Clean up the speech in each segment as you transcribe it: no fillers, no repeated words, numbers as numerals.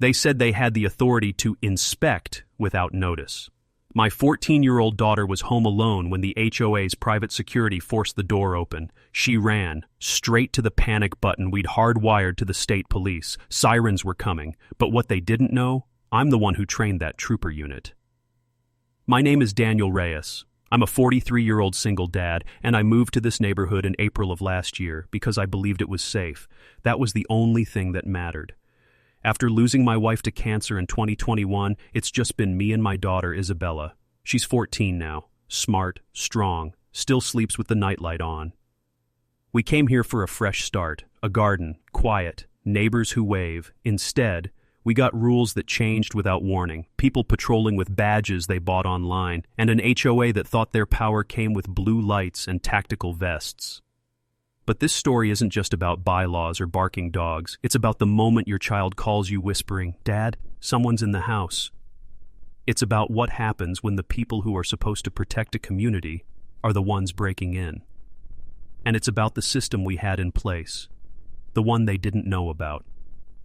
They said they had the authority to inspect without notice. My 14-year-old daughter was home alone when the HOA's private security forced the door open. She ran, straight to the panic button we'd hardwired to the state police. Sirens were coming, but what they didn't know, I'm the one who trained that trooper unit. My name is Daniel Reyes. I'm a 43-year-old single dad, and I moved to this neighborhood in April of last year because I believed it was safe. That was the only thing that mattered. After losing my wife to cancer in 2021, it's just been me and my daughter, Isabella. She's 14 now, smart, strong, still sleeps with the nightlight on. We came here for a fresh start, a garden, quiet, neighbors who wave. Instead, we got rules that changed without warning, people patrolling with badges they bought online, and an HOA that thought their power came with blue lights and tactical vests. But this story isn't just about bylaws or barking dogs. It's about the moment your child calls you whispering, "Dad, someone's in the house." It's about what happens when the people who are supposed to protect a community are the ones breaking in. And it's about the system we had in place, the one they didn't know about.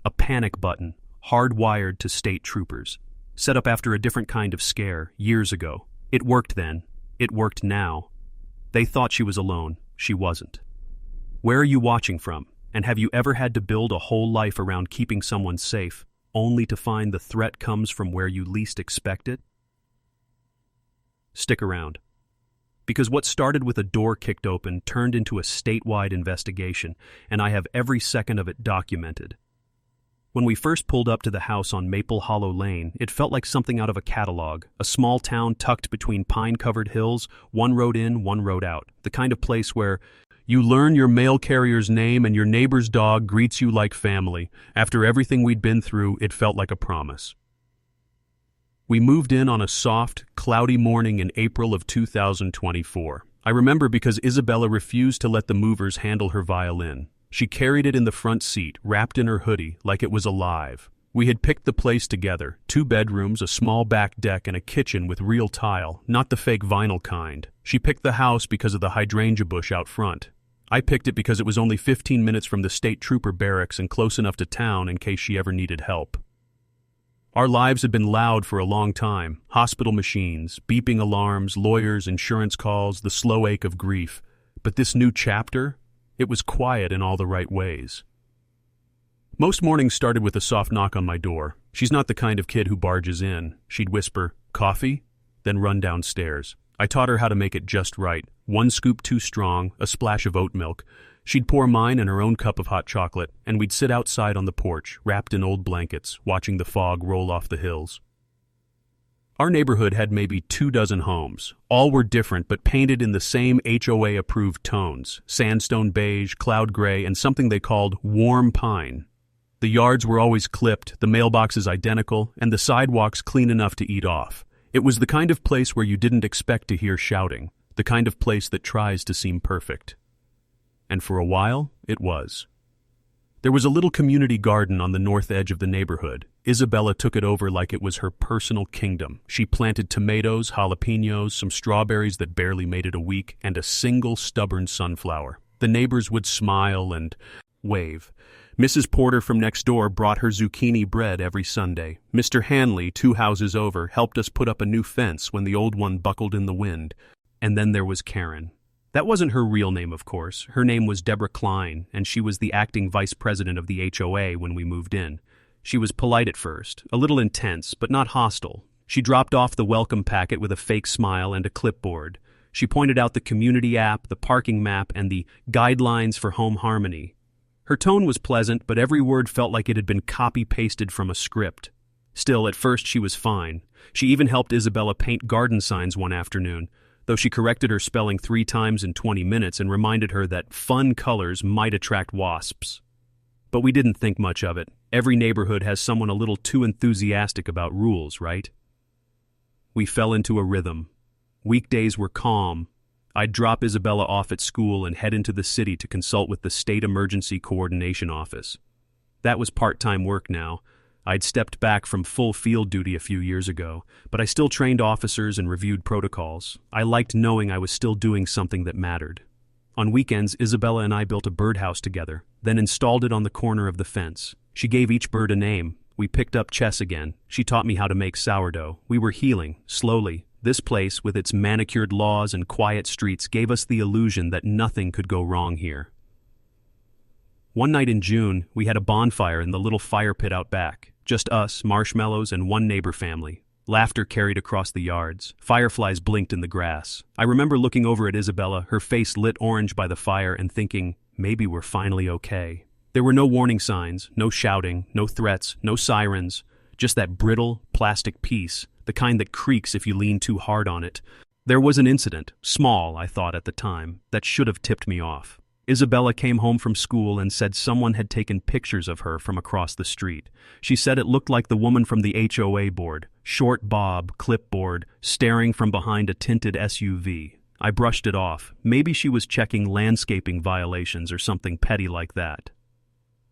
A panic button, hardwired to state troopers, set up after a different kind of scare years ago. It worked then. It worked now. They thought she was alone. She wasn't. Where are you watching from? And have you ever had to build a whole life around keeping someone safe, only to find the threat comes from where you least expect it? Stick around. Because what started with a door kicked open turned into a statewide investigation, and I have every second of it documented. When we first pulled up to the house on Maple Hollow Lane, it felt like something out of a catalog, a small town tucked between pine-covered hills, one road in, one road out, the kind of place where you learn your mail carrier's name and your neighbor's dog greets you like family. After everything we'd been through, it felt like a promise. We moved in on a soft, cloudy morning in April of 2024. I remember because Isabella refused to let the movers handle her violin. She carried it in the front seat, wrapped in her hoodie, like it was alive. We had picked the place together, 2 bedrooms, a small back deck, and a kitchen with real tile, not the fake vinyl kind. She picked the house because of the hydrangea bush out front. I picked it because it was only 15 minutes from the state trooper barracks and close enough to town in case she ever needed help. Our lives had been loud for a long time. Hospital machines, beeping alarms, lawyers, insurance calls, the slow ache of grief. But this new chapter, it was quiet in all the right ways. Most mornings started with a soft knock on my door. She's not the kind of kid who barges in. She'd whisper, "Coffee?" then run downstairs. I taught her how to make it just right. 1 scoop too strong, a splash of oat milk. She'd pour mine and her own cup of hot chocolate, and we'd sit outside on the porch, wrapped in old blankets, watching the fog roll off the hills. Our neighborhood had maybe 24 homes. All were different, but painted in the same HOA-approved tones: sandstone beige, cloud gray, and something they called warm pine. The yards were always clipped, the mailboxes identical, and the sidewalks clean enough to eat off. It was the kind of place where you didn't expect to hear shouting, the kind of place that tries to seem perfect. And for a while, it was. There was a little community garden on the north edge of the neighborhood. Isabella took it over like it was her personal kingdom. She planted tomatoes, jalapenos, some strawberries that barely made it a week, and a single stubborn sunflower. The neighbors would smile and wave. Mrs. Porter from next door brought her zucchini bread every Sunday. Mr. Hanley, 2 houses over, helped us put up a new fence when the old one buckled in the wind. And then there was Karen. That wasn't her real name, of course. Her name was Deborah Klein, and she was the acting vice president of the HOA when we moved in. She was polite at first, a little intense, but not hostile. She dropped off the welcome packet with a fake smile and a clipboard. She pointed out the community app, the parking map, and the guidelines for home harmony. Her tone was pleasant, but every word felt like it had been copy-pasted from a script. Still, at first she was fine. She even helped Isabella paint garden signs one afternoon, though she corrected her spelling 3 times in 20 minutes and reminded her that fun colors might attract wasps. But we didn't think much of it. Every neighborhood has someone a little too enthusiastic about rules, right? We fell into a rhythm. Weekdays were calm. I'd drop Isabella off at school and head into the city to consult with the State Emergency Coordination Office. That was part-time work now. I'd stepped back from full field duty a few years ago, but I still trained officers and reviewed protocols. I liked knowing I was still doing something that mattered. On weekends, Isabella and I built a birdhouse together, then installed it on the corner of the fence. She gave each bird a name, We picked up chess again. She taught me how to make sourdough. We were healing, slowly. This place, with its manicured laws and quiet streets, gave us the illusion that nothing could go wrong here. One night in June, we had a bonfire in the little fire pit out back. Just us, marshmallows, and one neighbor family. Laughter carried across the yards. Fireflies blinked in the grass. I remember looking over at Isabella, her face lit orange by the fire, and thinking, maybe we're finally okay. There were no warning signs, no shouting, no threats, no sirens, just that brittle, plastic peace, the kind that creaks if you lean too hard on it. There was an incident, small, I thought at the time, that should have tipped me off. Isabella came home from school and said someone had taken pictures of her from across the street. She said it looked like the woman from the HOA board, short bob, clipboard, staring from behind a tinted SUV. I brushed it off. Maybe she was checking landscaping violations or something petty like that.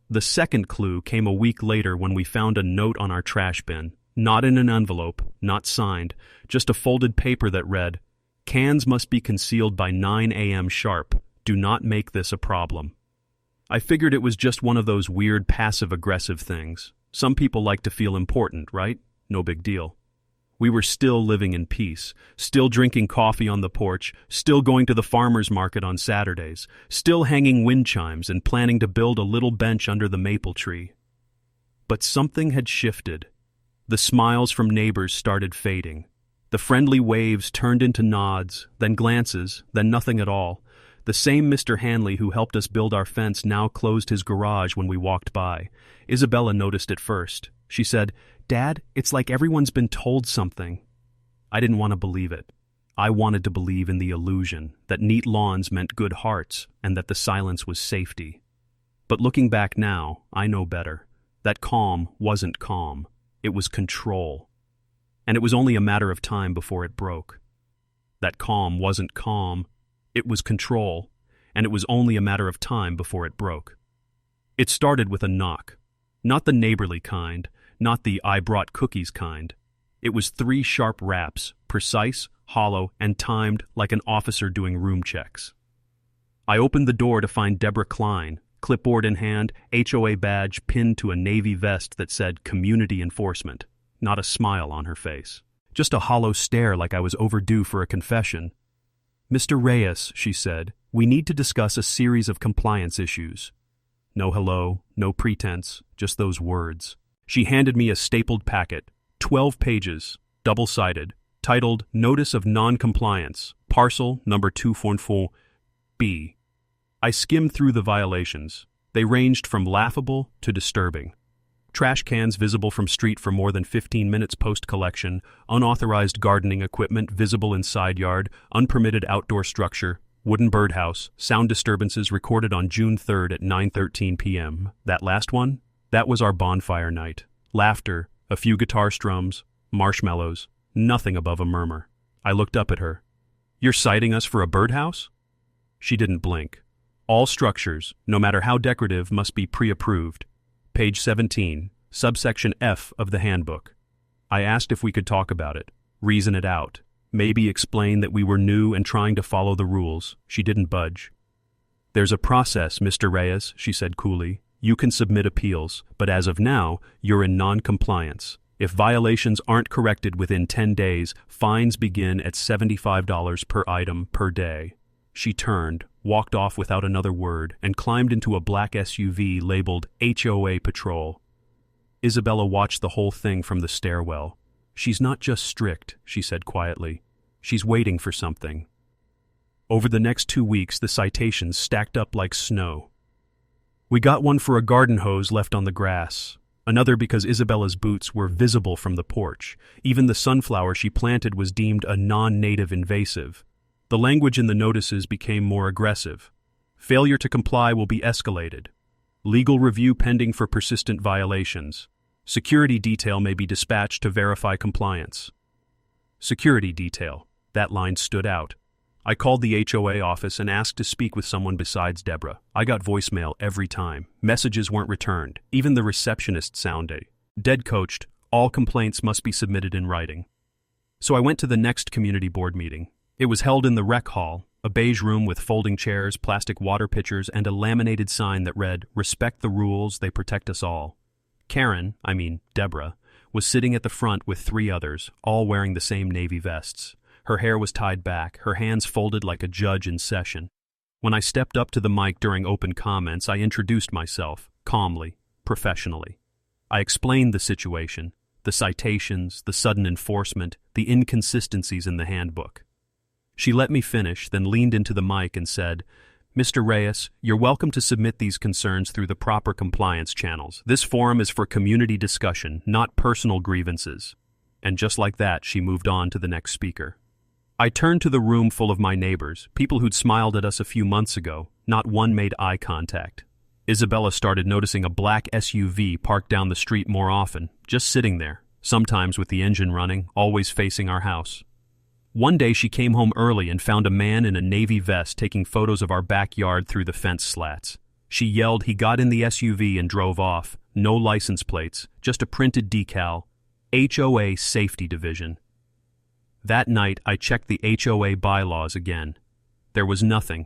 The second clue came a week later when we found a note on our trash bin. Not in an envelope, not signed, just a folded paper that read, "Cans must be concealed by 9 a.m. sharp. Do not make this a problem." I figured it was just one of those weird passive-aggressive things. Some people like to feel important, right? No big deal. We were still living in peace, still drinking coffee on the porch, still going to the farmer's market on Saturdays, still hanging wind chimes and planning to build a little bench under the maple tree. But something had shifted. The smiles from neighbors started fading. The friendly waves turned into nods, then glances, then nothing at all. The same Mr. Hanley who helped us build our fence now closed his garage when we walked by. Isabella noticed it first. She said, "Dad, it's like everyone's been told something." I didn't want to believe it. I wanted to believe in the illusion, that neat lawns meant good hearts, and that the silence was safety. But looking back now, I know better. That calm wasn't calm. It was control. And it was only a matter of time before it broke. That calm wasn't calm. It was control, and it was only a matter of time before it broke. It started with a knock. Not the neighborly kind, not the "I brought cookies" kind. It was 3 sharp raps, precise, hollow, and timed like an officer doing room checks. I opened the door to find Deborah Klein, clipboard in hand, HOA badge pinned to a navy vest that said "Community Enforcement." Not a smile on her face. Just a hollow stare like I was overdue for a confession. "Mr. Reyes," she said, "we need to discuss a series of compliance issues." No hello, no pretense, just those words. She handed me a stapled packet, 12 pages, double-sided, titled "Notice of Non-Compliance, Parcel Number 244B." I skimmed through the violations. They ranged from laughable to disturbing. Trash cans visible from street for more than 15 minutes post-collection, unauthorized gardening equipment visible in side yard, unpermitted outdoor structure, wooden birdhouse, sound disturbances recorded on June 3rd at 9:13 p.m. That last one? That was our bonfire night. Laughter, a few guitar strums, marshmallows, nothing above a murmur. I looked up at her. "You're citing us for a birdhouse?" She didn't blink. All structures, no matter how decorative, must be pre-approved. Page 17, subsection F of the handbook. I asked if we could talk about it, reason it out, maybe explain that we were new and trying to follow the rules. She didn't budge. "There's a process, Mr. Reyes," she said coolly. "You can submit appeals, but as of now, you're in non-compliance. If violations aren't corrected within 10 days, fines begin at $75 per item per day." She turned, walked off without another word, and climbed into a black SUV labeled HOA Patrol. Isabella watched the whole thing from the stairwell. "She's not just strict," she said quietly. "She's waiting for something." Over the next 2 weeks, the citations stacked up like snow. We got one for a garden hose left on the grass, another because Isabella's boots were visible from the porch. Even the sunflower she planted was deemed a non-native invasive. The language in the notices became more aggressive. Failure to comply will be escalated. Legal review pending for persistent violations. Security detail may be dispatched to verify compliance. Security detail. That line stood out. I called the HOA office and asked to speak with someone besides Deborah. I got voicemail every time. Messages weren't returned. Even the receptionist sounded dead-coached. All complaints must be submitted in writing. So I went to the next community board meeting. It was held in the rec hall, a beige room with folding chairs, plastic water pitchers, and a laminated sign that read, "Respect the rules, they protect us all." Deborah, was sitting at the front with 3 others, all wearing the same navy vests. Her hair was tied back, her hands folded like a judge in session. When I stepped up to the mic during open comments, I introduced myself, calmly, professionally. I explained the situation, the citations, the sudden enforcement, the inconsistencies in the handbook. She let me finish, then leaned into the mic and said, "Mr. Reyes, you're welcome to submit these concerns through the proper compliance channels. This forum is for community discussion, not personal grievances." And just like that, she moved on to the next speaker. I turned to the room full of my neighbors, people who'd smiled at us a few months ago. Not one made eye contact. Isabella started noticing a black SUV parked down the street more often, just sitting there, sometimes with the engine running, always facing our house. One day she came home early and found a man in a navy vest taking photos of our backyard through the fence slats. She yelled he got in the SUV and drove off. No license plates, just a printed decal. HOA Safety Division. That night I checked the HOA bylaws again. There was nothing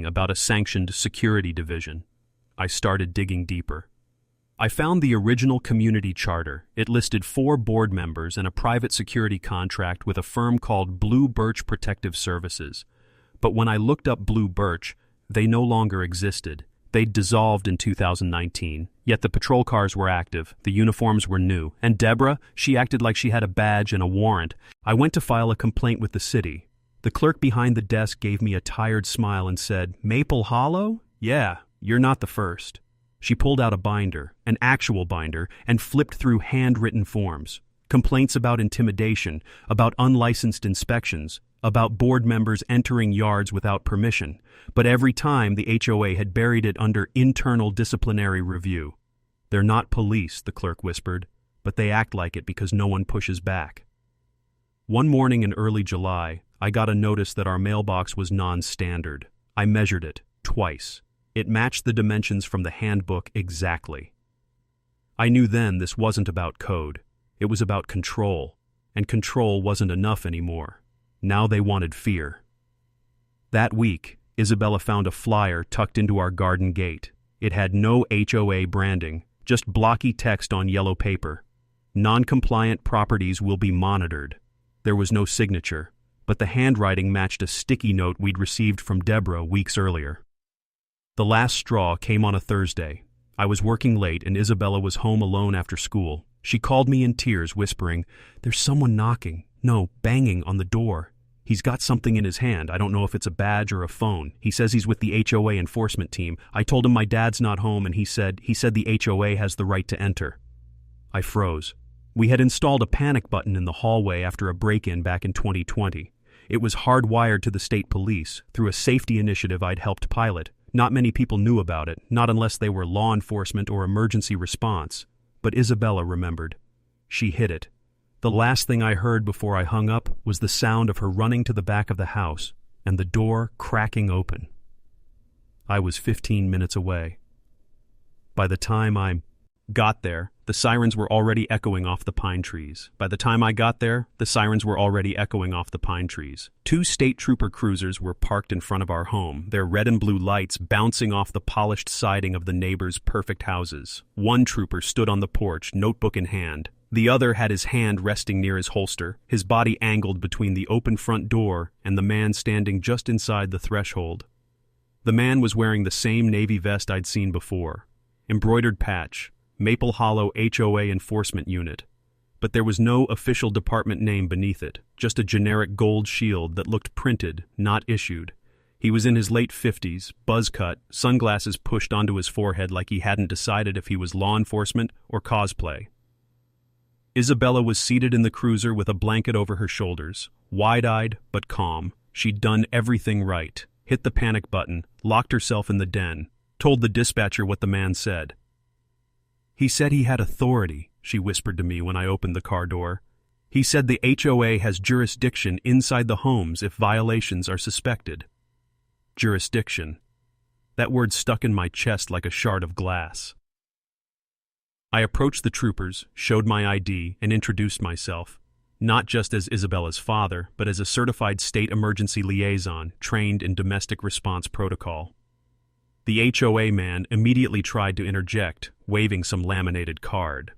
about a sanctioned security division. I started digging deeper. I found the original community charter. It listed 4 board members and a private security contract with a firm called Blue Birch Protective Services. But when I looked up Blue Birch, they no longer existed. They'd dissolved in 2019, yet the patrol cars were active, the uniforms were new, and Deborah, she acted like she had a badge and a warrant. I went to file a complaint with the city. The clerk behind the desk gave me a tired smile and said, "Maple Hollow? Yeah, you're not the first." She pulled out a binder, an actual binder, and flipped through handwritten forms. Complaints about intimidation, about unlicensed inspections, about board members entering yards without permission. But every time the HOA had buried it under internal disciplinary review. "They're not police," the clerk whispered, "but they act like it because no one pushes back." One morning in early July, I got a notice that our mailbox was non-standard. I measured it, twice. It matched the dimensions from the handbook exactly. I knew then this wasn't about code. It was about control, and control wasn't enough anymore. Now they wanted fear. That week, Isabella found a flyer tucked into our garden gate. It had no HOA branding, just blocky text on yellow paper. "Non-compliant properties will be monitored." There was no signature, but the handwriting matched a sticky note we'd received from Deborah weeks earlier. The last straw came on a Thursday. I was working late and Isabella was home alone after school. She called me in tears, whispering, "There's someone knocking. No, banging on the door. He's got something in his hand. I don't know if it's a badge or a phone. He says he's with the HOA enforcement team. I told him my dad's not home and he said the HOA has the right to enter." I froze. We had installed a panic button in the hallway after a break-in back in 2020. It was hardwired to the state police through a safety initiative I'd helped pilot. Not many people knew about it, not unless they were law enforcement or emergency response. But Isabella remembered. She hid it. The last thing I heard before I hung up was the sound of her running to the back of the house and the door cracking open. I was 15 minutes away. By the time I got there, the sirens were already echoing off the pine trees. 2 state trooper cruisers were parked in front of our home, their red and blue lights bouncing off the polished siding of the neighbors' perfect houses. One trooper stood on the porch, notebook in hand. The other had his hand resting near his holster, his body angled between the open front door and the man standing just inside the threshold. The man was wearing the same navy vest I'd seen before. Embroidered patch, Maple Hollow HOA Enforcement Unit. But there was no official department name beneath it, just a generic gold shield that looked printed, not issued. He was in his late 50s, buzz cut, sunglasses pushed onto his forehead like he hadn't decided if he was law enforcement or cosplay. Isabella was seated in the cruiser with a blanket over her shoulders, wide-eyed but calm. She'd done everything right, hit the panic button, locked herself in the den, told the dispatcher what the man said. "He said he had authority," she whispered to me when I opened the car door. "He said the HOA has jurisdiction inside the homes if violations are suspected." Jurisdiction. That word stuck in my chest like a shard of glass. I approached the troopers, showed my ID, and introduced myself, not just as Isabella's father, but as a certified state emergency liaison trained in domestic response protocol. The HOA man immediately tried to interject, waving some laminated card.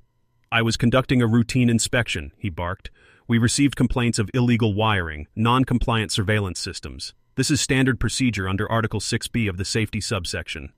"I was conducting a routine inspection," he barked. "We received complaints of illegal wiring, non-compliant surveillance systems. This is standard procedure under Article 6B of the safety subsection."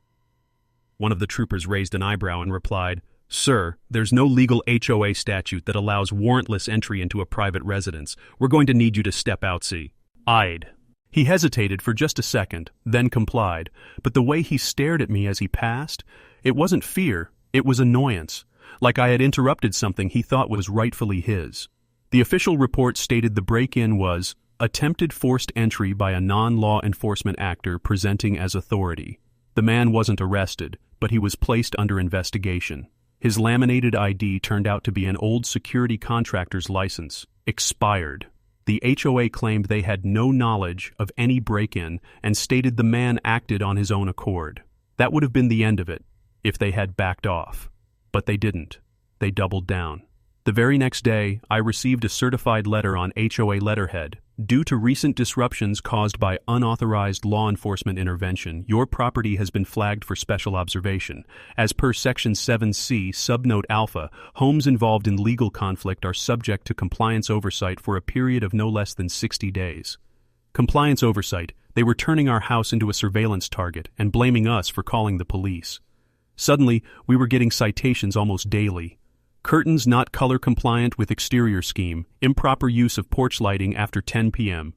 One of the troopers raised an eyebrow and replied, "Sir, there's no legal HOA statute that allows warrantless entry into a private residence. We're going to need you to step out, see." Eyed. He hesitated for just a second, then complied, but the way he stared at me as he passed, it wasn't fear, it was annoyance, like I had interrupted something he thought was rightfully his. The official report stated the break-in was attempted forced entry by a non-law enforcement actor presenting as authority. The man wasn't arrested, but he was placed under investigation. His laminated ID turned out to be an old security contractor's license, expired. The HOA claimed they had no knowledge of any break-in and stated the man acted on his own accord. That would have been the end of it, if they had backed off. But they didn't. They doubled down. The very next day, I received a certified letter on HOA letterhead. "Due to recent disruptions caused by unauthorized law enforcement intervention, your property has been flagged for special observation. As per Section 7C, Subnote Alpha, homes involved in legal conflict are subject to compliance oversight for a period of no less than 60 days. Compliance oversight, they were turning our house into a surveillance target and blaming us for calling the police. Suddenly, we were getting citations almost daily. Curtains not color compliant with exterior scheme, improper use of porch lighting after 10 p.m.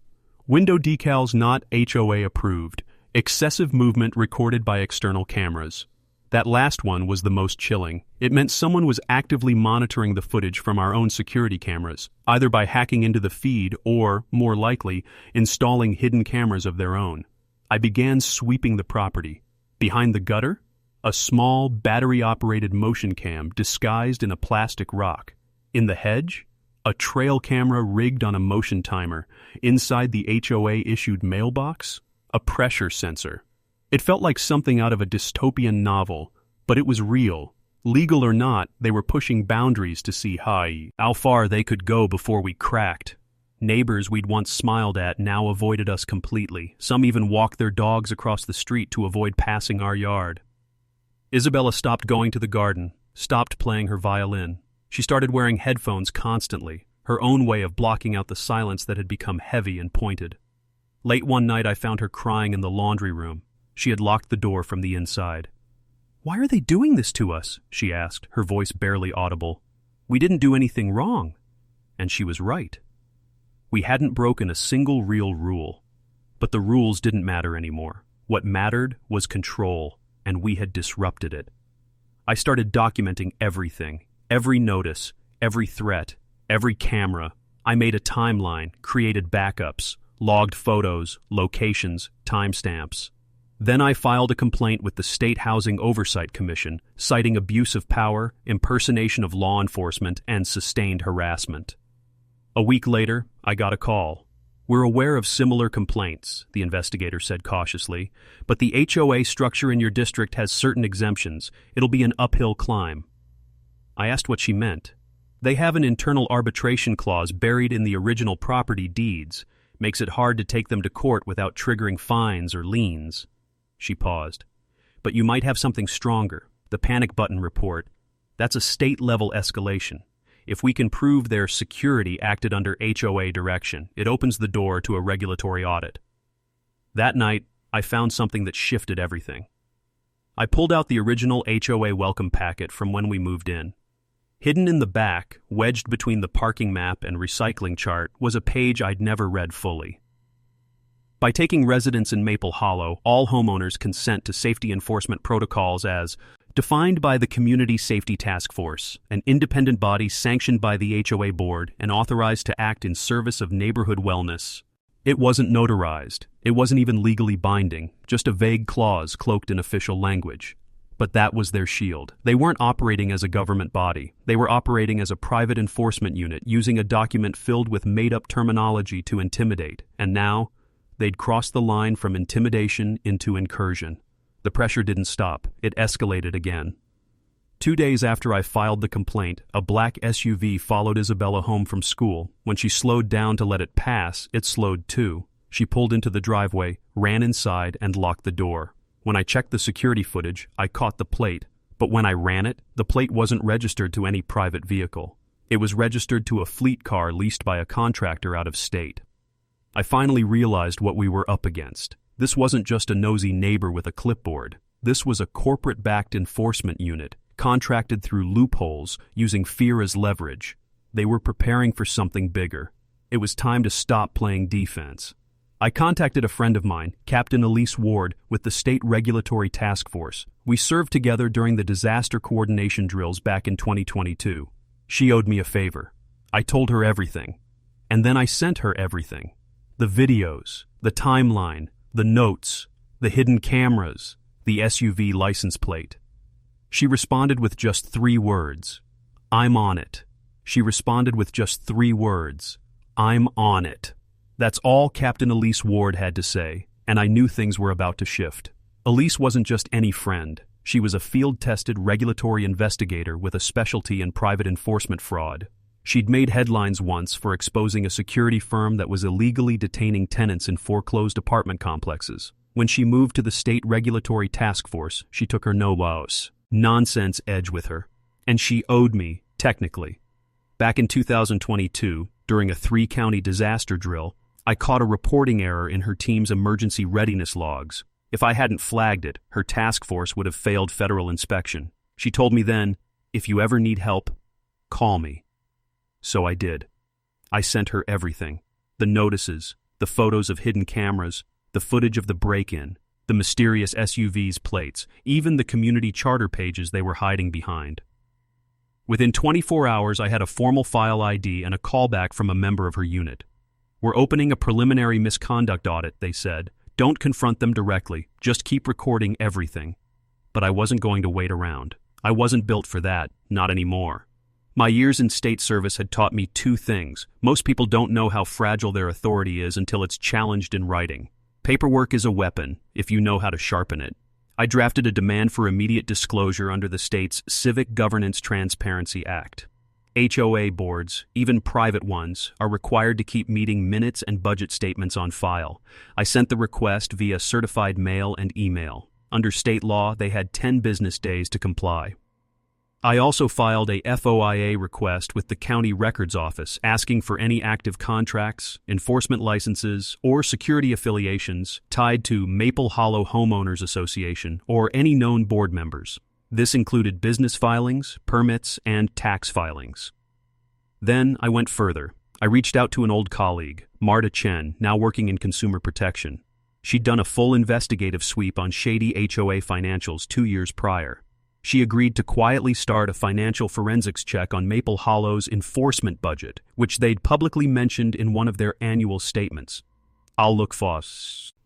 Window decals not HOA approved, excessive movement recorded by external cameras." That last one was the most chilling. It meant someone was actively monitoring the footage from our own security cameras, either by hacking into the feed or, more likely, installing hidden cameras of their own. I began sweeping the property. Behind the gutter, a small, battery-operated motion cam disguised in a plastic rock. In the hedge, a trail camera rigged on a motion timer. Inside the HOA-issued mailbox, a pressure sensor. It felt like something out of a dystopian novel, but it was real. Legal or not, they were pushing boundaries to see how far they could go before we cracked. Neighbors we'd once smiled at now avoided us completely. Some even walked their dogs across the street to avoid passing our yard. Isabella stopped going to the garden, stopped playing her violin. She started wearing headphones constantly, her own way of blocking out the silence that had become heavy and pointed. Late one night I found her crying in the laundry room. She had locked the door from the inside. "Why are they doing this to us?" she asked, her voice barely audible. "We didn't do anything wrong." And she was right. We hadn't broken a single real rule. But the rules didn't matter anymore. What mattered was control, and we had disrupted it. I started documenting everything, every notice, every threat, every camera. I made a timeline, created backups, logged photos, locations, timestamps. Then I filed a complaint with the State Housing Oversight Commission, citing abuse of power, impersonation of law enforcement, and sustained harassment. A week later, I got a call. "We're aware of similar complaints," the investigator said cautiously, "but the HOA structure in your district has certain exemptions. It'll be an uphill climb." I asked what she meant. "They have an internal arbitration clause buried in the original property deeds. Makes it hard to take them to court without triggering fines or liens." She paused. "But you might have something stronger, the panic button report. That's a state-level escalation. If we can prove their security acted under HOA direction, it opens the door to a regulatory audit." That night, I found something that shifted everything. I pulled out the original HOA welcome packet from when we moved in. Hidden in the back, wedged between the parking map and recycling chart, was a page I'd never read fully. By taking residence in Maple Hollow, all homeowners consent to safety enforcement protocols as defined by the Community Safety Task Force, an independent body sanctioned by the HOA board and authorized to act in service of neighborhood wellness. It wasn't notarized. It wasn't even legally binding, just a vague clause cloaked in official language. But that was their shield. They weren't operating as a government body. They were operating as a private enforcement unit, using a document filled with made-up terminology to intimidate. And now, they'd crossed the line from intimidation into incursion. The pressure didn't stop. It escalated again. 2 days after I filed the complaint, a black SUV followed Isabella home from school. When she slowed down to let it pass, it slowed too. She pulled into the driveway, ran inside, and locked the door. When I checked the security footage, I caught the plate, But when I ran it, the plate wasn't registered to any private vehicle. It was registered to a fleet car leased by a contractor out of state. I finally realized what we were up against. This wasn't just a nosy neighbor with a clipboard. This was a corporate-backed enforcement unit, contracted through loopholes, using fear as leverage. They were preparing for something bigger. It was time to stop playing defense. I contacted a friend of mine, Captain Elise Ward, with the State Regulatory Task Force. We served together during the disaster coordination drills back in 2022. She owed me a favor. I told her everything. And then I sent her everything. The videos, the timeline, the notes, the hidden cameras, the SUV license plate. She responded with just 3 words. I'm on it. She responded with just 3 words. I'm on it. That's all Captain Elise Ward had to say, and I knew things were about to shift. Elise wasn't just any friend. She was a field-tested regulatory investigator with a specialty in private enforcement fraud. She'd made headlines once for exposing a security firm that was illegally detaining tenants in foreclosed apartment complexes. When she moved to the State Regulatory Task Force, she took her no-nonsense edge with her. And she owed me, technically. Back in 2022, during a 3-county disaster drill, I caught a reporting error in her team's emergency readiness logs. If I hadn't flagged it, her task force would have failed federal inspection. She told me then, if you ever need help, call me. So I did. I sent her everything. The notices, the photos of hidden cameras, the footage of the break-in, the mysterious SUV's plates, even the community charter pages they were hiding behind. Within 24 hours, I had a formal file ID and a callback from a member of her unit. We're opening a preliminary misconduct audit, they said. Don't confront them directly, just keep recording everything. But I wasn't going to wait around. I wasn't built for that, not anymore. My years in state service had taught me 2 things. Most people don't know how fragile their authority is until it's challenged in writing. Paperwork is a weapon, if you know how to sharpen it. I drafted a demand for immediate disclosure under the state's Civic Governance Transparency Act. HOA boards, even private ones, are required to keep meeting minutes and budget statements on file. I sent the request via certified mail and email. Under state law, they had 10 business days to comply. I also filed a FOIA request with the County Records Office asking for any active contracts, enforcement licenses, or security affiliations tied to Maple Hollow Homeowners Association or any known board members. This included business filings, permits, and tax filings. Then I went further. I reached out to an old colleague, Marta Chen, now working in consumer protection. She'd done a full investigative sweep on shady HOA financials 2 years prior. She agreed to quietly start a financial forensics check on Maple Hollow's enforcement budget, which they'd publicly mentioned in one of their annual statements. I'll look for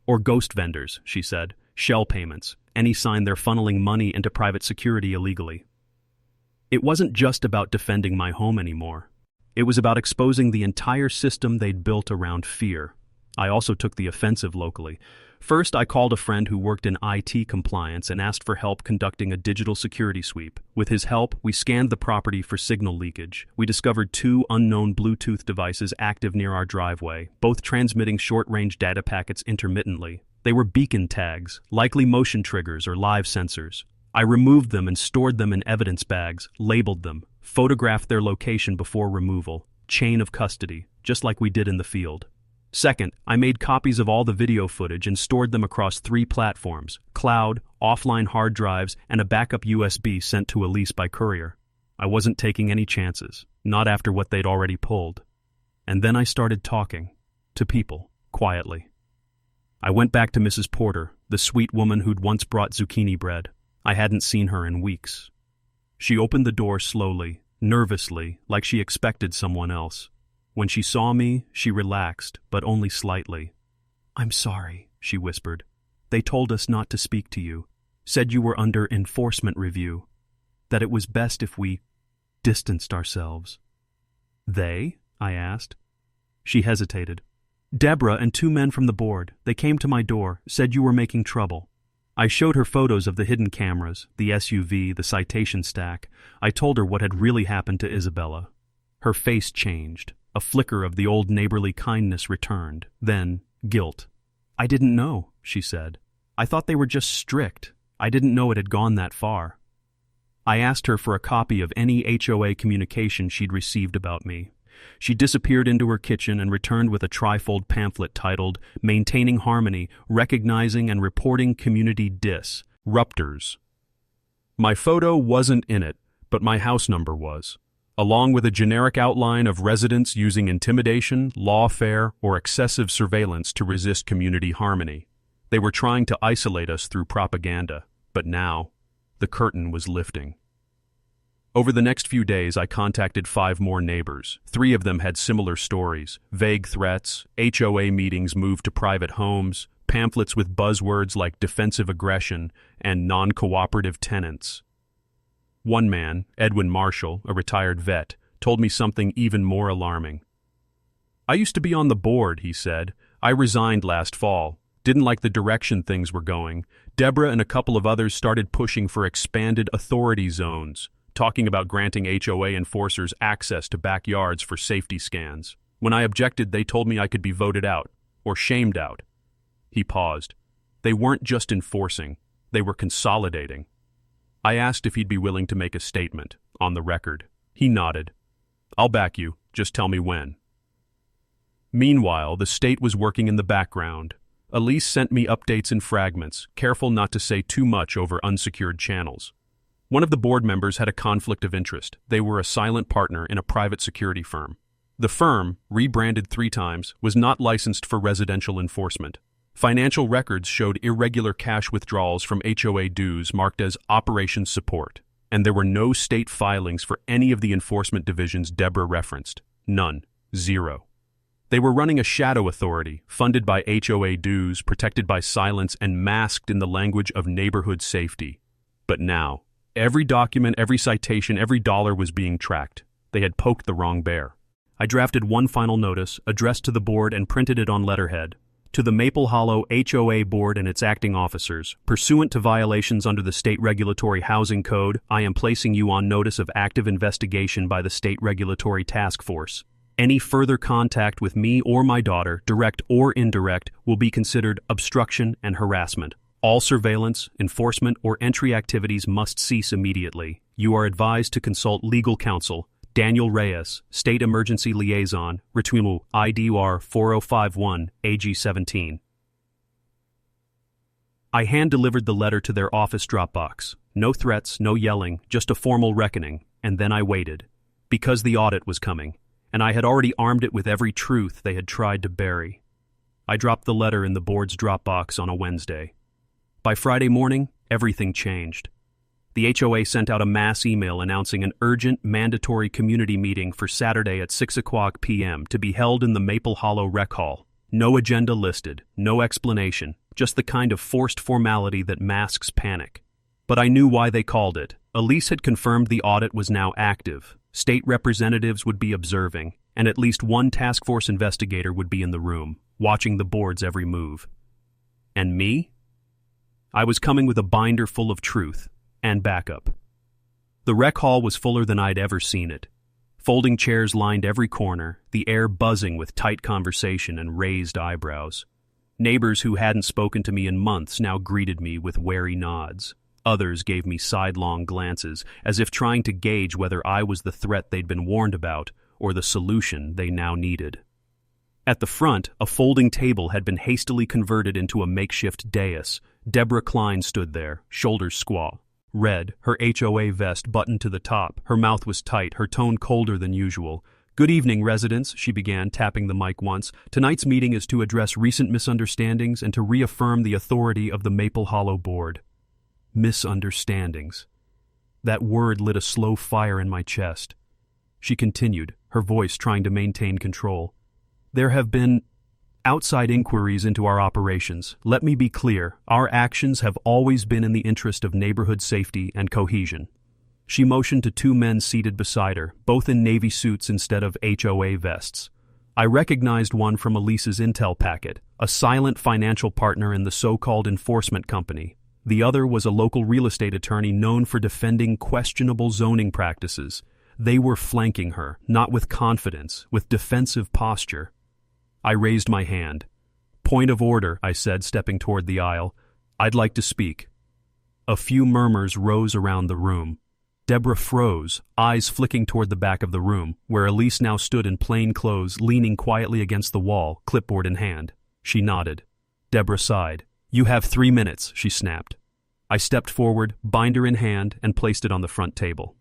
or ghost vendors, she said, shell payments, any sign they're funneling money into private security illegally. It wasn't just about defending my home anymore. It was about exposing the entire system they'd built around fear. I also took the offensive locally. First, I called a friend who worked in IT compliance and asked for help conducting a digital security sweep. With his help, we scanned the property for signal leakage. We discovered 2 unknown Bluetooth devices active near our driveway, both transmitting short-range data packets intermittently. They were beacon tags, likely motion triggers or live sensors. I removed them and stored them in evidence bags, labeled them, photographed their location before removal, chain of custody, just like we did in the field. Second, I made copies of all the video footage and stored them across 3 platforms, cloud, offline hard drives, and a backup USB sent to Elise by courier. I wasn't taking any chances, not after what they'd already pulled. And then I started talking, to people, quietly. I went back to Mrs. Porter, the sweet woman who'd once brought zucchini bread. I hadn't seen her in weeks. She opened the door slowly, nervously, like she expected someone else. When she saw me, she relaxed, but only slightly. "I'm sorry," she whispered. "They told us not to speak to you, said you were under enforcement review, that it was best if we distanced ourselves." "They?" I asked. She hesitated. "Deborah and 2 men from the board. They came to my door, said you were making trouble." I showed her photos of the hidden cameras, the SUV, the citation stack. I told her what had really happened to Isabella. Her face changed. A flicker of the old neighborly kindness returned. Then, guilt. "I didn't know," she said. "I thought they were just strict. I didn't know it had gone that far." I asked her for a copy of any HOA communication she'd received about me. She disappeared into her kitchen and returned with a trifold pamphlet titled Maintaining Harmony, Recognizing and Reporting Community Disruptors. My photo wasn't in it, but my house number was, along with a generic outline of residents using intimidation, lawfare, or excessive surveillance to resist community harmony. They were trying to isolate us through propaganda, but now, the curtain was lifting. Over the next few days, I contacted 5 more neighbors. 3 of them had similar stories: vague threats, HOA meetings moved to private homes, pamphlets with buzzwords like defensive aggression and non-cooperative tenants. One man, Edwin Marshall, a retired vet, told me something even more alarming. "I used to be on the board," he said. "I resigned last fall. Didn't like the direction things were going. Deborah and a couple of others started pushing for expanded authority zones, talking about granting HOA enforcers access to backyards for safety scans. When I objected, they told me I could be voted out, or shamed out." He paused. They weren't just enforcing, they were consolidating. I asked if he'd be willing to make a statement, on the record. He nodded. "I'll back you, just tell me when." Meanwhile, the state was working in the background. Elise sent me updates in fragments, careful not to say too much over unsecured channels. One of the board members had a conflict of interest. They were a silent partner in a private security firm. The firm, rebranded 3 times, was not licensed for residential enforcement. Financial records showed irregular cash withdrawals from HOA dues marked as Operation Support, and there were no state filings for any of the enforcement divisions Deborah referenced. None. 0. They were running a shadow authority, funded by HOA dues, protected by silence, and masked in the language of neighborhood safety. But now, every document, every citation, every dollar was being tracked. They had poked the wrong bear. I drafted one final notice, addressed to the board, and printed it on letterhead. To the Maple Hollow HOA Board and its acting officers, pursuant to violations under the State Regulatory Housing Code, I am placing you on notice of active investigation by the State Regulatory Task Force. Any further contact with me or my daughter, direct or indirect, will be considered obstruction and harassment. All surveillance, enforcement, or entry activities must cease immediately. You are advised to consult legal counsel, Daniel Reyes, State Emergency Liaison, Ritwimu, IDUR 4051, AG 17. I hand-delivered the letter to their office Dropbox. No threats, no yelling, just a formal reckoning, and then I waited. Because the audit was coming, and I had already armed it with every truth they had tried to bury. I dropped the letter in the board's Dropbox on a Wednesday. By Friday morning, everything changed. The HOA sent out a mass email announcing an urgent, mandatory community meeting for Saturday at 6:00 p.m. to be held in the Maple Hollow Rec Hall. No agenda listed, no explanation, just the kind of forced formality that masks panic. But I knew why they called it. Elise had confirmed the audit was now active. State representatives would be observing, and at least one task force investigator would be in the room, watching the board's every move. And me? I was coming with a binder full of truth and backup. The rec hall was fuller than I'd ever seen it. Folding chairs lined every corner, the air buzzing with tight conversation and raised eyebrows. Neighbors who hadn't spoken to me in months now greeted me with wary nods. Others gave me sidelong glances, as if trying to gauge whether I was the threat they'd been warned about or the solution they now needed. At the front, a folding table had been hastily converted into a makeshift dais. Deborah Klein stood there, shoulders squaw. Red, her HOA vest buttoned to the top. Her mouth was tight, her tone colder than usual. "Good evening, residents," she began, tapping the mic once. "Tonight's meeting is to address recent misunderstandings and to reaffirm the authority of the Maple Hollow Board." Misunderstandings. That word lit a slow fire in my chest. She continued, her voice trying to maintain control. "There have been outside inquiries into our operations. Let me be clear, our actions have always been in the interest of neighborhood safety and cohesion." She motioned to 2 men seated beside her, both in Navy suits instead of HOA vests. I recognized one from Elise's intel packet, a silent financial partner in the so-called enforcement company. The other was a local real estate attorney known for defending questionable zoning practices. They were flanking her, not with confidence, with defensive posture. I raised my hand. "Point of order," I said, stepping toward the aisle. "I'd like to speak." A few murmurs rose around the room. Deborah froze, eyes flicking toward the back of the room, where Elise now stood in plain clothes, leaning quietly against the wall, clipboard in hand. She nodded. Deborah sighed. "You have 3 minutes," she snapped. I stepped forward, binder in hand, and placed it on the front table.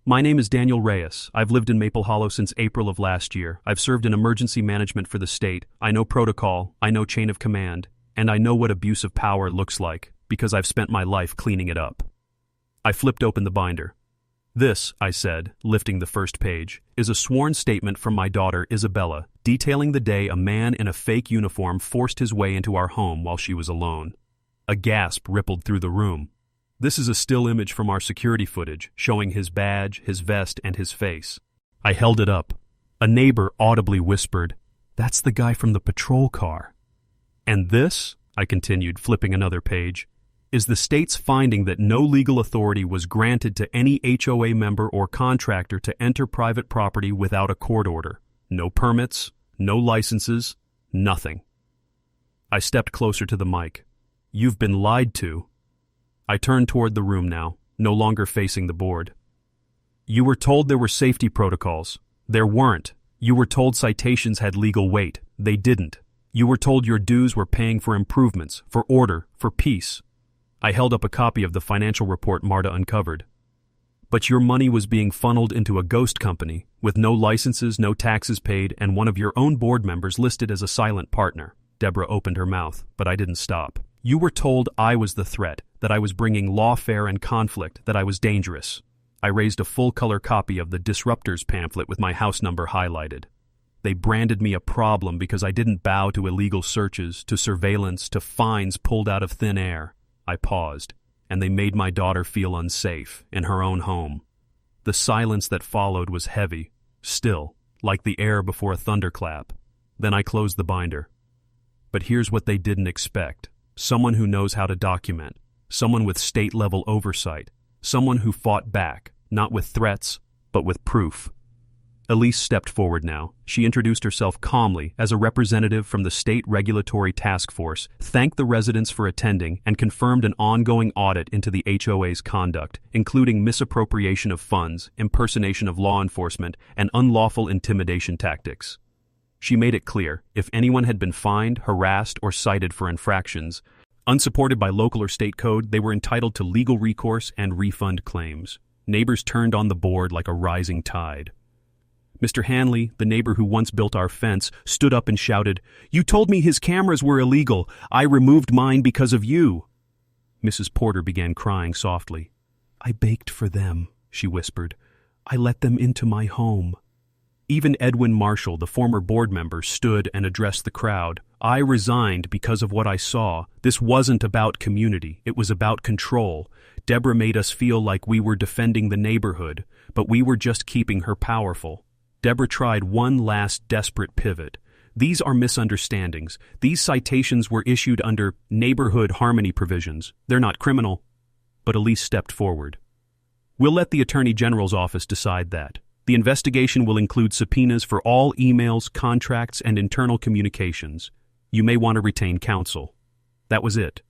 "My name is Daniel Reyes. I've lived in Maple Hollow since April of last year. I've served in emergency management for the state. I know protocol, I know chain of command, and I know what abuse of power looks like, because I've spent my life cleaning it up." I flipped open the binder. "This," I said, lifting the first page, "is a sworn statement from my daughter, Isabella, detailing the day a man in a fake uniform forced his way into our home while she was alone." A gasp rippled through the room. "This is a still image from our security footage, showing his badge, his vest, and his face." I held it up. A neighbor audibly whispered, "That's the guy from the patrol car." "And this," I continued, flipping another page, "is the state's finding that no legal authority was granted to any HOA member or contractor to enter private property without a court order. No permits, no licenses, nothing." I stepped closer to the mic. "You've been lied to." I turned toward the room now, no longer facing the board. "You were told there were safety protocols. There weren't. You were told citations had legal weight. They didn't. You were told your dues were paying for improvements, for order, for peace." I held up a copy of the financial report Marta uncovered. "But your money was being funneled into a ghost company, with no licenses, no taxes paid, and one of your own board members listed as a silent partner." Deborah opened her mouth, but I didn't stop. "You were told I was the threat, that I was bringing lawfare and conflict, that I was dangerous." I raised a full-color copy of the Disruptors pamphlet with my house number highlighted. "They branded me a problem because I didn't bow to illegal searches, to surveillance, to fines pulled out of thin air." I paused, "and they made my daughter feel unsafe in her own home." The silence that followed was heavy, still, like the air before a thunderclap. Then I closed the binder. But here's what they didn't expect. Someone who knows how to document, someone with state-level oversight, someone who fought back, not with threats, but with proof. Elise stepped forward now. She introduced herself calmly as a representative from the State Regulatory Task Force, thanked the residents for attending, and confirmed an ongoing audit into the HOA's conduct, including misappropriation of funds, impersonation of law enforcement, and unlawful intimidation tactics. She made it clear, if anyone had been fined, harassed, or cited for infractions, unsupported by local or state code, they were entitled to legal recourse and refund claims. Neighbors turned on the board like a rising tide. Mr. Hanley, the neighbor who once built our fence, stood up and shouted, "You told me his cameras were illegal. I removed mine because of you." Mrs. Porter began crying softly. "I baked for them," she whispered. "I let them into my home." Even Edwin Marshall, the former board member, stood and addressed the crowd. "I resigned because of what I saw. This wasn't about community. It was about control. Deborah made us feel like we were defending the neighborhood, but we were just keeping her powerful." Deborah tried one last desperate pivot. "These are misunderstandings. These citations were issued under neighborhood harmony provisions. They're not criminal." But Elise stepped forward. "We'll let the Attorney General's office decide that. The investigation will include subpoenas for all emails, contracts, and internal communications. You may want to retain counsel." That was it.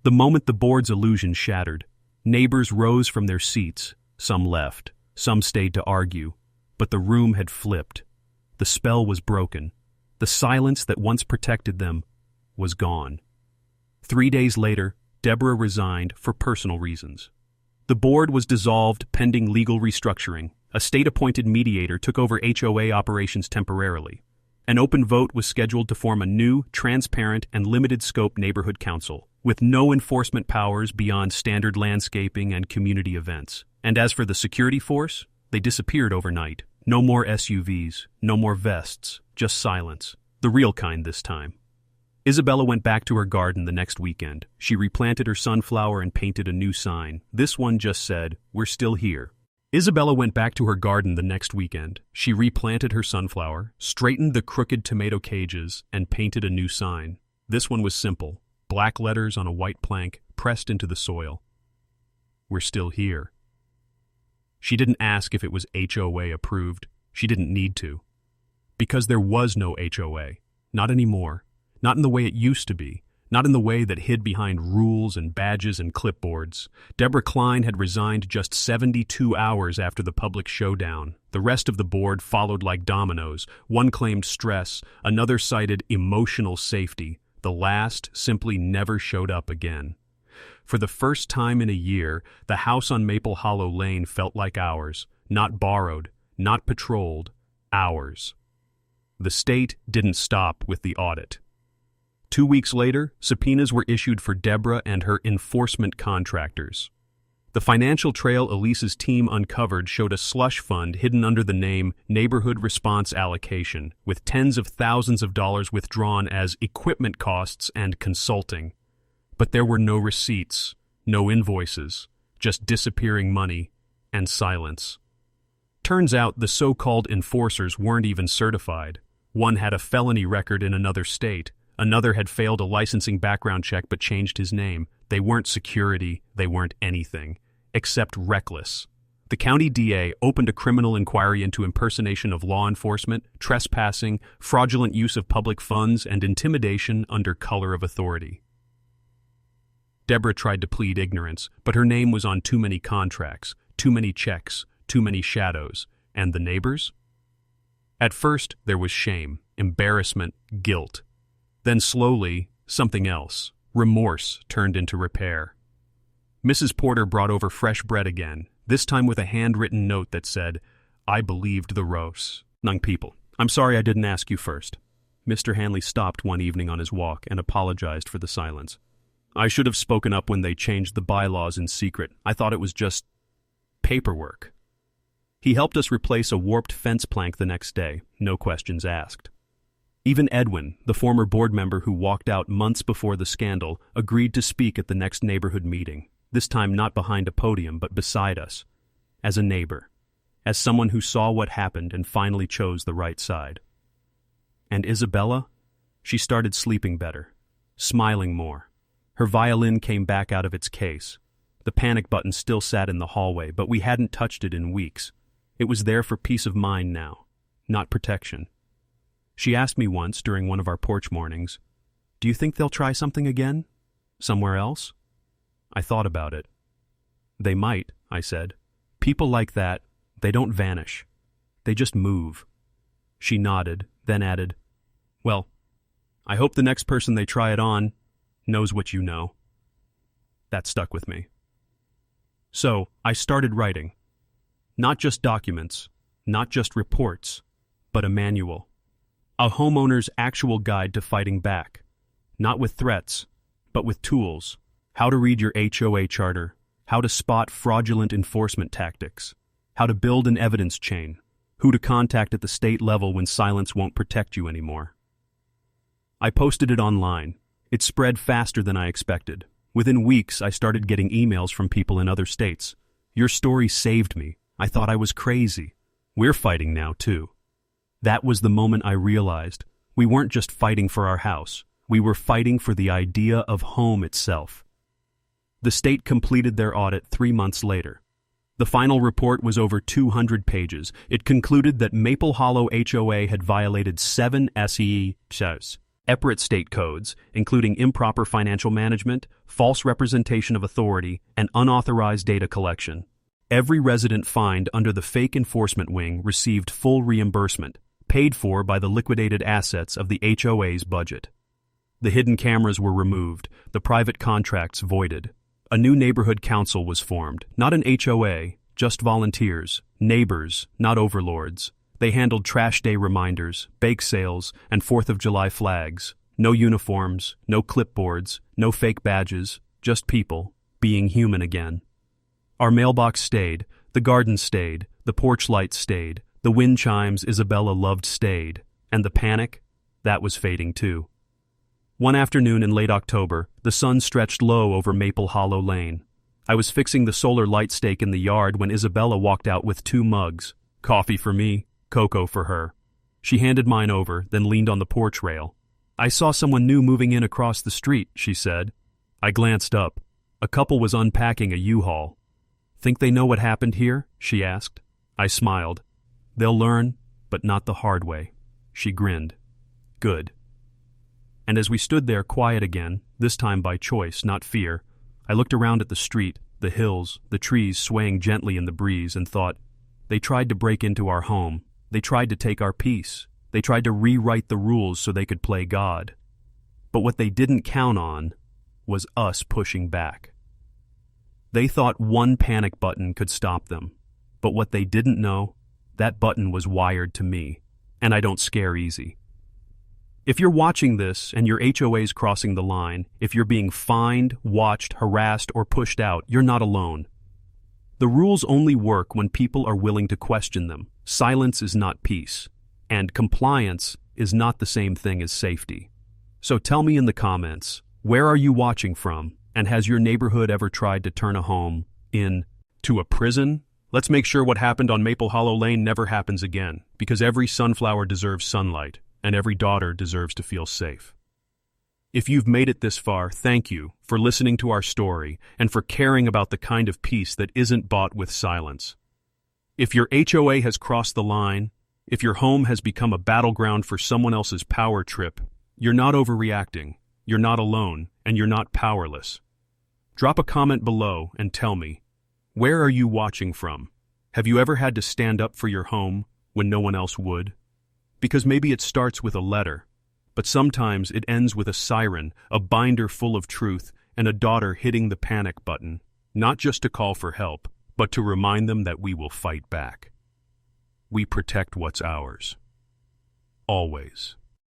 The moment the board's illusion shattered, neighbors rose from their seats. Some left. Some stayed to argue. But the room had flipped. The spell was broken. The silence that once protected them was gone. 3 days later, Deborah resigned for personal reasons. The board was dissolved pending legal restructuring. A state-appointed mediator took over HOA operations temporarily. An open vote was scheduled to form a new, transparent, and limited-scope neighborhood council, with no enforcement powers beyond standard landscaping and community events. And as for the security force, they disappeared overnight. No more SUVs, no more vests, just silence. The real kind this time. Isabella went back to her garden the next weekend. She replanted her sunflower and painted a new sign. This one just said, "We're still here." Isabella went back to her garden the next weekend. She replanted her sunflower, straightened the crooked tomato cages, and painted a new sign. This one was simple, black letters on a white plank pressed into the soil. "We're still here." She didn't ask if it was HOA approved. She didn't need to. Because there was no HOA. Not anymore. Not in the way it used to be. Not in the way that hid behind rules and badges and clipboards. Deborah Klein had resigned just 72 hours after the public showdown. The rest of the board followed like dominoes. One claimed stress, another cited emotional safety. The last simply never showed up again. For the first time in a year, the house on Maple Hollow Lane felt like ours. Not borrowed, not patrolled, ours. The state didn't stop with the audit. 2 weeks later, subpoenas were issued for Deborah and her enforcement contractors. The financial trail Elise's team uncovered showed a slush fund hidden under the name Neighborhood Response Allocation, with tens of thousands of dollars withdrawn as equipment costs and consulting. But there were no receipts, no invoices, just disappearing money and silence. Turns out the so-called enforcers weren't even certified. One had a felony record in another state. Another had failed a licensing background check but changed his name. They weren't security, they weren't anything, except reckless. The county DA opened a criminal inquiry into impersonation of law enforcement, trespassing, fraudulent use of public funds, and intimidation under color of authority. Deborah tried to plead ignorance, but her name was on too many contracts, too many checks, too many shadows. And the neighbors? At first, there was shame, embarrassment, guilt. Then slowly, something else. Remorse turned into repair. Mrs. Porter brought over fresh bread again, this time with a handwritten note that said, "I believed the Rose. Young people, I'm sorry I didn't ask you first." Mr. Hanley stopped one evening on his walk and apologized for the silence. "I should have spoken up when they changed the bylaws in secret. I thought it was just paperwork." He helped us replace a warped fence plank the next day, no questions asked. Even Edwin, the former board member who walked out months before the scandal, agreed to speak at the next neighborhood meeting, this time not behind a podium but beside us, as a neighbor, as someone who saw what happened and finally chose the right side. And Isabella? She started sleeping better, smiling more. Her violin came back out of its case. The panic button still sat in the hallway, but we hadn't touched it in weeks. It was there for peace of mind now, not protection. She asked me once during one of our porch mornings, "Do you think they'll try something again? Somewhere else?" I thought about it. "They might," I said. "People like that, they don't vanish. They just move." She nodded, then added, "Well, I hope the next person they try it on knows what you know." That stuck with me. So, I started writing. Not just documents, not just reports, but a manual. A homeowner's actual guide to fighting back. Not with threats, but with tools. How to read your HOA charter, how to spot fraudulent enforcement tactics, how to build an evidence chain, who to contact at the state level when silence won't protect you anymore. I posted it online. It spread faster than I expected. Within weeks, I started getting emails from people in other states. "Your story saved me. I thought I was crazy. We're fighting now, too." That was the moment I realized we weren't just fighting for our house. We were fighting for the idea of home itself. The state completed their audit 3 months later. The final report was over 200 pages. It concluded that Maple Hollow HOA had violated 7 separate state codes, including improper financial management, false representation of authority, and unauthorized data collection. Every resident fined under the fake enforcement wing received full reimbursement, paid for by the liquidated assets of the HOA's budget. The hidden cameras were removed, the private contracts voided. A new neighborhood council was formed, not an HOA, just volunteers, neighbors, not overlords. They handled trash day reminders, bake sales, and 4th of July flags. No uniforms, no clipboards, no fake badges, just people, being human again. Our mailbox stayed, the garden stayed, the porch lights stayed, the wind chimes Isabella loved stayed, and the panic, that was fading too. One afternoon in late October, the sun stretched low over Maple Hollow Lane. I was fixing the solar light stake in the yard when Isabella walked out with 2 mugs. Coffee for me, cocoa for her. She handed mine over, then leaned on the porch rail. "I saw someone new moving in across the street," she said. I glanced up. A couple was unpacking a U-Haul. "Think they know what happened here?" she asked. I smiled. "They'll learn, but not the hard way." She grinned. "Good." And as we stood there quiet again, this time by choice, not fear, I looked around at the street, the hills, the trees swaying gently in the breeze, and thought, they tried to break into our home. They tried to take our peace. They tried to rewrite the rules so they could play God. But what they didn't count on was us pushing back. They thought one panic button could stop them. But what they didn't know, that button was wired to me, and I don't scare easy. If you're watching this and your HOA's crossing the line, if you're being fined, watched, harassed, or pushed out, you're not alone. The rules only work when people are willing to question them. Silence is not peace, and compliance is not the same thing as safety. So tell me in the comments, where are you watching from, and has your neighborhood ever tried to turn a home into a prison? Let's make sure what happened on Maple Hollow Lane never happens again, because every sunflower deserves sunlight, and every daughter deserves to feel safe. If you've made it this far, thank you for listening to our story and for caring about the kind of peace that isn't bought with silence. If your HOA has crossed the line, if your home has become a battleground for someone else's power trip, you're not overreacting, you're not alone, and you're not powerless. Drop a comment below and tell me, where are you watching from? Have you ever had to stand up for your home when no one else would? Because maybe it starts with a letter, but sometimes it ends with a siren, a binder full of truth, and a daughter hitting the panic button, not just to call for help, but to remind them that we will fight back. We protect what's ours. Always.